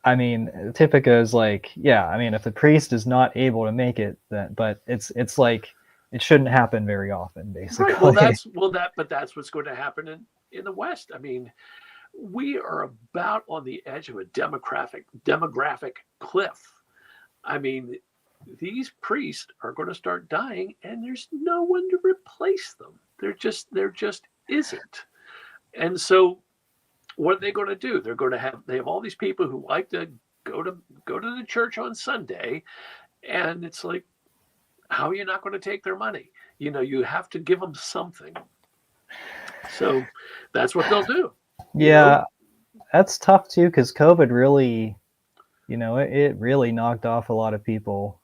I mean, Typica is like, yeah, I mean, if the priest is not able to make it, but it's like, it shouldn't happen very often, basically. Right. But that's what's going to happen in the West. I mean, we are about on the edge of a demographic cliff. I mean, these priests are going to start dying, and there's no one to replace them. There just isn't. And so, what are they going to do? They have all these people who like to go to the church on Sunday, and it's like, how are you not going to take their money? You have to give them something. So that's what they'll do. Yeah, that's tough too, because COVID really, it really knocked off a lot of people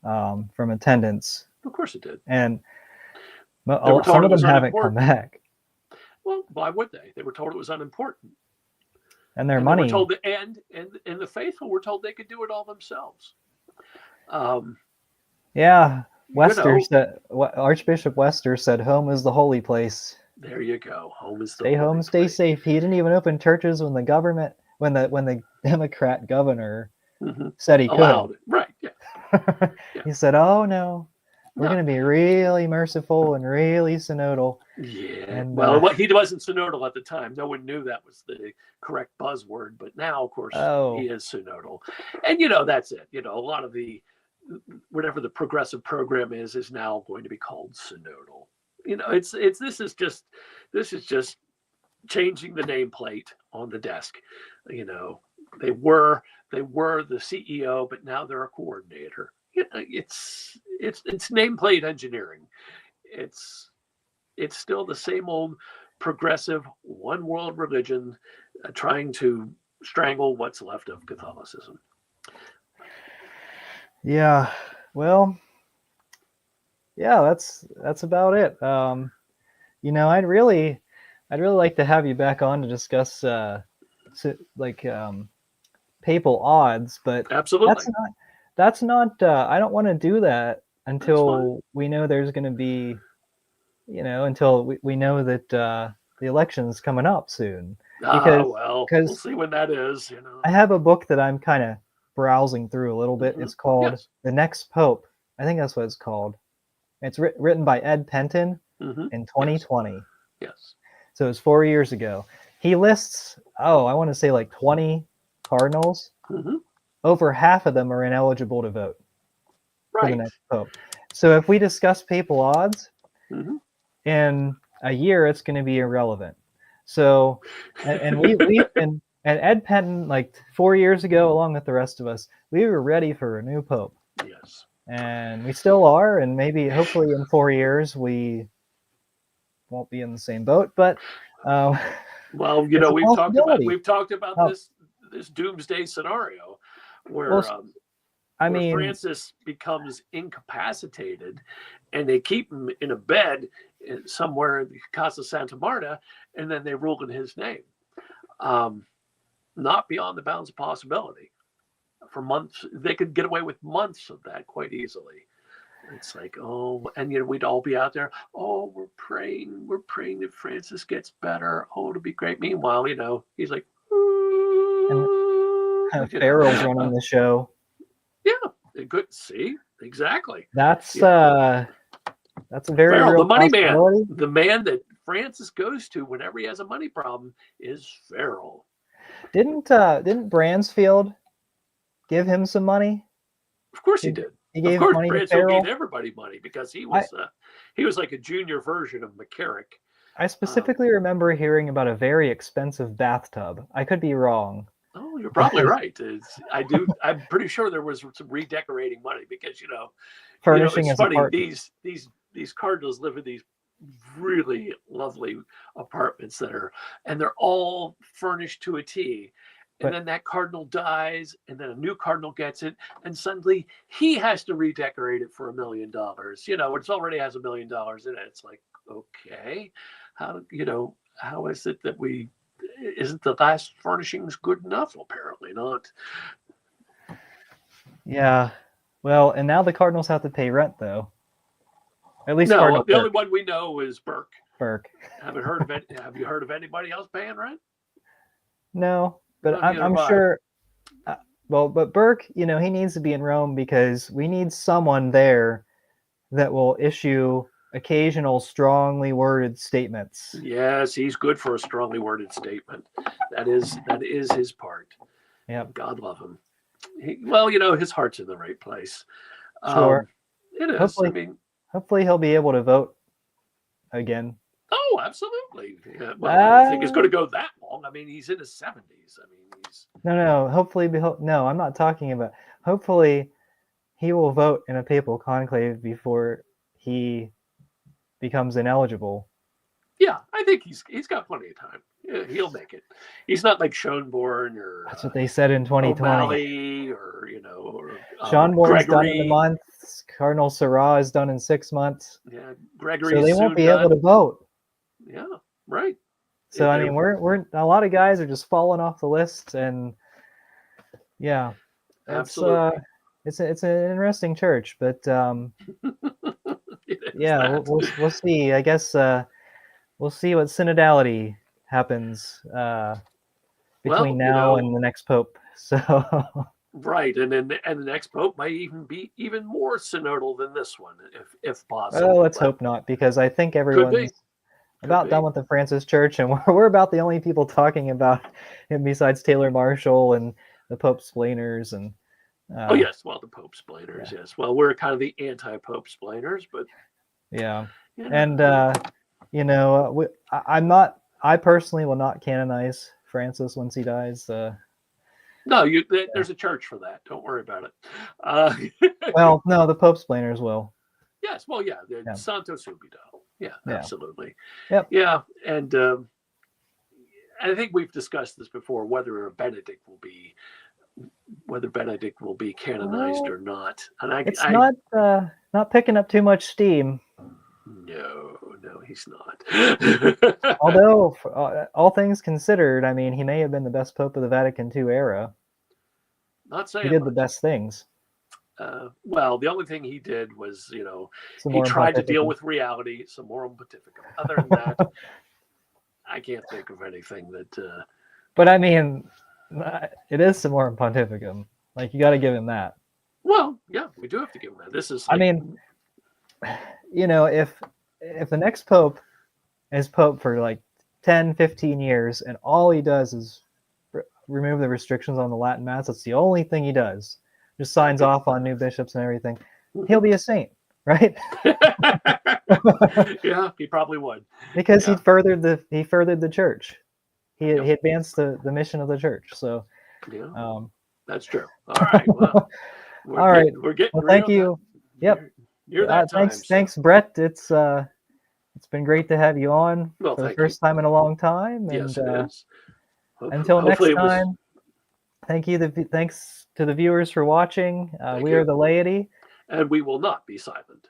from attendance. Of course it did. And some of them haven't come back. Well, why would they? They were told it was unimportant. And their money. They were told and the faithful were told they could do it all themselves. Yeah. Archbishop Wester said, "Home is the holy place." There you go. Home is the stay home, stay safe. He didn't even open churches when the Democrat governor said he allowed could. It. Right. Yeah. He said, "Oh no, we're going to be really merciful and really synodal." Yeah. And, he wasn't synodal at the time. No one knew that was the correct buzzword, but now, of course, he is synodal. And that's it. A lot of the whatever the progressive program is now going to be called synodal. This is just changing the nameplate on the desk. They were the CEO, but now they're a coordinator. It's nameplate engineering. It's still the same old progressive one world religion trying to strangle what's left of Catholicism. Yeah, well, yeah, that's about it. I'd really like to have you back on to discuss papal odds, but absolutely that's not I don't want to do that until we know there's going to be, until we know that the election's coming up soon. Because we'll see when that is. I have a book that I'm kind of browsing through a little bit. It's called The Next Pope. I think that's what it's called. It's written by Ed Penton in 2020. Yes. So it was 4 years ago. He lists, I want to say like 20 cardinals. Over half of them are ineligible to vote for the next pope. So if we discuss papal odds, in a year it's going to be irrelevant. So, and Ed Penton, like 4 years ago, along with the rest of us, we were ready for a new pope. Yes. And we still are, and maybe, hopefully, in 4 years we won't be in the same boat. But we've talked about this doomsday scenario where Francis becomes incapacitated, and they keep him in a bed somewhere in Casa Santa Marta, and then they rule in his name. Not beyond the bounds of possibility. For months, they could get away with months of that quite easily. It's like, and we'd all be out there. Oh, we're praying that Francis gets better. Oh, it'll be great. Meanwhile, he's like, Farrell's running the show. Yeah, good. See, exactly. That's a very Farrell, real the money man, the man that Francis goes to whenever he has a money problem is Farrell. Didn't Bransfield give him some money? Of course he did. He gave of course, money Bransfield to Farrell. Gave everybody money because he was like a junior version of McCarrick. I specifically remember hearing about a very expensive bathtub. I could be wrong. Well, you're probably right. I'm pretty sure there was some redecorating money because Furnishing it's his funny. apartment. These cardinals live in these really lovely apartments and they're all furnished to a T. And But then that cardinal dies, and then a new cardinal gets it, and suddenly he has to redecorate it for $1 million. It already has $1 million in it. It's like, okay, how is it that isn't the last furnishings good enough? Apparently not. yeah, well, and now the Cardinals have to pay rent though. At least No, Cardinal the only one we know is Burke. Burke. Haven't heard of it. Have you heard of anybody else paying rent? No, but No, neither I'm have I. sure. Well, but Burke, he needs to be in Rome because we need someone there that will issue occasional strongly worded statements. Yes, he's good for a strongly worded statement. That is his part. Yep. God love him. His heart's in the right place. Sure. It is. Hopefully he'll be able to vote again. Oh, absolutely. Yeah, well, I don't think it's going to go that long. He's in his 70s. He's no. Hopefully, no. I'm not talking about. Hopefully, he will vote in a papal conclave before he becomes ineligible. Yeah, I think he's got plenty of time. Yeah, he'll make it. He's not like Schönborn or that's what they said in 2020. O'Malley or Schönborn's done in a Gregory. month. Cardinal Sarah is done in 6 months. Yeah, Gregory. So they won't be able to vote. Yeah, right. So we're a lot of guys are just falling off the list, and yeah, absolutely. It's an interesting church, but yeah, we'll see. I guess we'll see what synodality happens between now and the next pope. So right, and the next pope might even be even more synodal than this one, if possible. Oh, let's hope not, because I think everyone's about done with the Francis Church, and we're about the only people talking about him besides Taylor Marshall and the Pope splainers and. Oh yes, well the Pope splainers, yeah. Yes. Well, we're kind of the anti-Pope splainers, but yeah, and I'm not. I personally will not canonize Francis once he dies. No, there's a church for that. Don't worry about it. Well, no, the Pope splainers will. Yes, well, yeah, Santo Subito. Yeah, absolutely. Yep. Yeah, and I think we've discussed this before, whether Benedict will be canonized or not. And it's not picking up too much steam. No, he's not. Although, all things considered, he may have been the best pope of the Vatican II era. Not saying he did the best things. Well, the only thing he did was, he tried to deal with reality, Summorum Pontificum. Other than that, I can't think of anything that. But it is Summorum Pontificum. Like, you got to give him that. Well, yeah, we do have to give him that. This is. If the next pope is pope for like 10, 15 years, and all he does is remove the restrictions on the Latin Mass, that's the only thing he does. Just signs off on new bishops and everything. He'll be a saint, right? Yeah, he probably would. Because he furthered the church. He advanced the mission of the church. So yeah, that's true. All right. Well, all right. We're getting. Well, thank you. Yep. You're that time. Thanks, Brett. It's been great to have you on for the first time in a long time. Yes, and it is. Until next time, thanks to the viewers for watching. We are the laity. And we will not be silent.